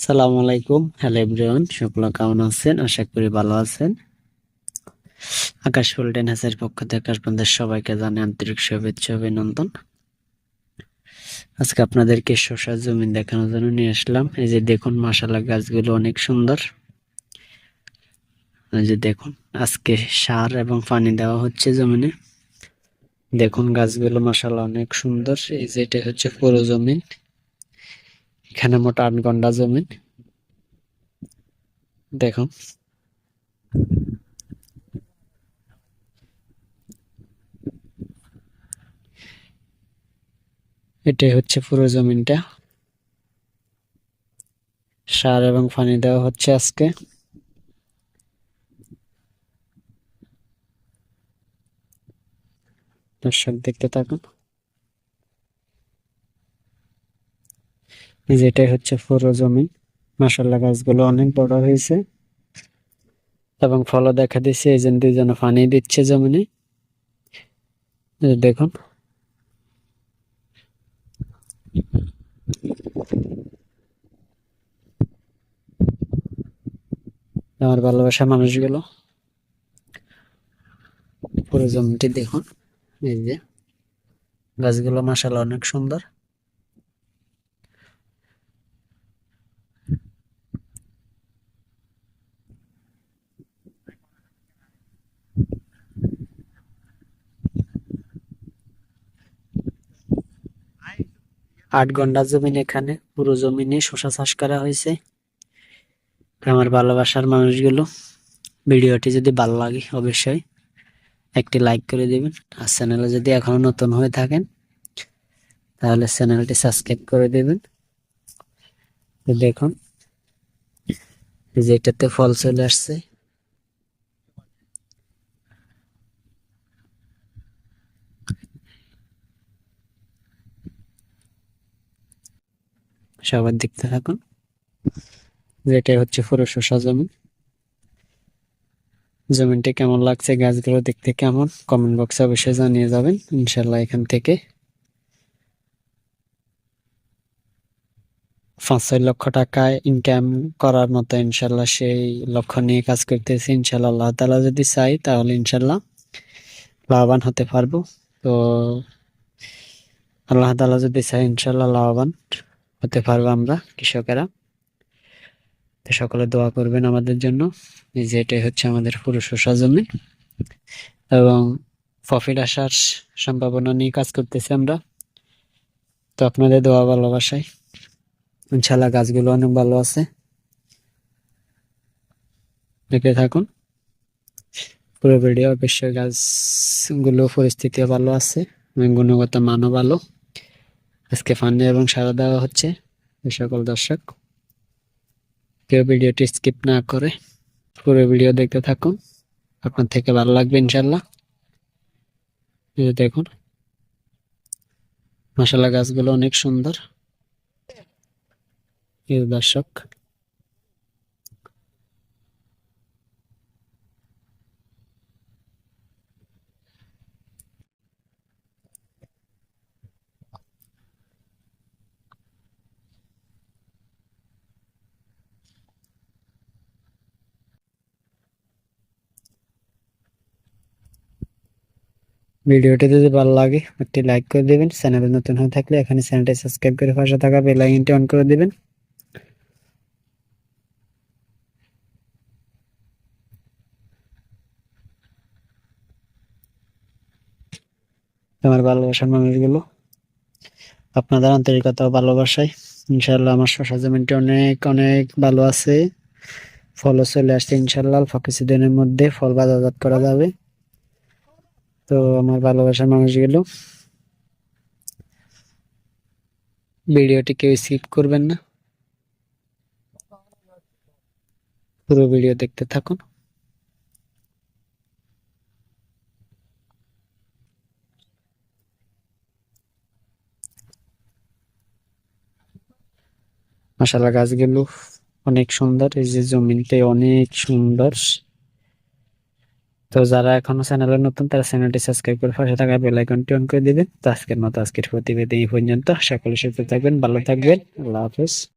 সালামু আলাইকুম, hello everyone, সকলে কেমন আছেন? আশা করি ভালো আছেন। আকাশ ফুলটেন হাসের পক্ষ থেকে আপনাদের সবাইকে জানাই আন্তরিক শুভেচ্ছা অভিনন্দন। আজকে আপনাদেরকে শসার জমি দেখানোর জন্য নিয়ে আসলাম। এই যে দেখুন, মাশাআল্লাহ গাছগুলো অনেক সুন্দর। এই যে দেখুন, আজকে সার এবং পানি দেওয়া হচ্ছে জমিনে। দেখুন গাছগুলো মাশাআল্লাহ অনেক সুন্দর। এই যে এটা হচ্ছে পুরো জমিন, এখানে মোট 8 ঘন্টা জমিন। দেখুন এটাই হচ্ছে পুরো জমিনটা। সার এবং পানি দেওয়া হচ্ছে আজকে। দর্শক দেখতে থাকুন। যেটাই হচ্ছে পুরো জমি। মাশাআল্লাহ গাছগুলো অনেক বড় হয়েছে এবং ফলও দেখা দিচ্ছে। এই যে দুইজনে পানি দিচ্ছে জমিনে। দেখুন আমার ভালোবাসা মানুষগুলো, পুরো জমিটি দেখুন। এই যে গাছগুলো মাশাআল্লাহ অনেক সুন্দর। 8 ঘন্টা জমিন, এখানে পুরো জমিনে শসা চাষ করা হয়েছে। আমার ভালোবাসার মানুষগুলো, ভিডিওটি যদি ভালো লাগে অবশ্যই একটি লাইক করে দিবেন। আর চ্যানেলে যদি এখনো নতুন হয়ে থাকেন তাহলে চ্যানেলটি সাবস্ক্রাইব করে দিবেন। দেখুন যেটাতে ফল চলে আসছে। সবার দেখতে থাকুন। যেটাই হচ্ছে পুরো শসা জমি। জমিনটা কেমন লাগছে, গাছগুলো দেখতে কেমন, কমেন্ট বক্সে অবশ্যই জানিয়ে যাবেন। ইনশাল্লাহ এখান থেকে 5-6 লক্ষ টাকা ইনকাম করার মতো ইনশাল্লাহ সেই লক্ষ্য নিয়ে কাজ করতেছি। ইনশাল্লাহ আল্লাহ তাআলা যদি চাই তাহলে ইনশাল্লাহ লাভবান হতে পারবো। তো আল্লাহ তাআলা যদি চাই ইনশাল্লাহ লাভবান হতে পারবো আমরা কৃষকেরা। তো সকলে দোয়া করবেন আমাদের জন্য। এই যে এটাই হচ্ছে আমাদের পুরো শসা জমি এবং প্রফিট আসার সম্ভাবনা নিয়ে কাজ করতেছি আমরা। তো আপনাদের দোয়া ভালোবাসায় ইনশাল্লাহ গাছগুলো অনেক ভালো আছে। দেখতে থাকুন পুরো ভিডিও। অবশ্যই গাছগুলো পরিস্থিতিও ভালো আছে এবং গুণগত মানও ভালো। আজকে পানি এবং সার দেওয়া হচ্ছে। এই সকল দর্শক কেউ ভিডিওটি স্কিপ না করে পুরো ভিডিও দেখতে থাকুন, আপনার থেকে ভালো লাগবে ইনশাল্লাহ। এই যে দেখুন মাশাআল্লাহ গাছগুলো অনেক সুন্দর। এই যে দর্শক ভিডিওটি যদি ভালো লাগে একটি লাইক করে দিবেন। চ্যানেলে নতুন হয়ে থাকলে এখানে চ্যানেলটি সাবস্ক্রাইব করে পাশে থাকা বেল আইকনটি অন করে দিবেন। আমার ভালোবাসার মানুষগুলো, আপনাদের আন্তরিকতা ও ভালোবাসায় ইনশাল্লাহ আমার শসা জমিনটি অনেক অনেক ভালো আছে। ফলও চলে আসছে ইনশাল্লাহ। অল্প কিছুদিনের মধ্যে ফল বাজারজাত করা যাবে। তো আমার ভালোবাসার মানুষগুলো, ভিডিওটি কেউ স্কিপ করবেন না, পুরো ভিডিও দেখতে থাকুন। মাশাআল্লাহ গাছগুলো অনেক সুন্দর। এই যে জমিনটা অনেক সুন্দর। তো যারা এখনো চ্যানেলে নতুন তারা চ্যানেলটি সাবস্ক্রাইব করে পাশে থাকা বেল আইকনটি অন করে দিবেন। তো আজকের মতো আজকের প্রতিবেদন এই পর্যন্ত। সকলে সুস্থ থাকবেন, ভালো থাকবেন। আল্লাহ হাফেজ।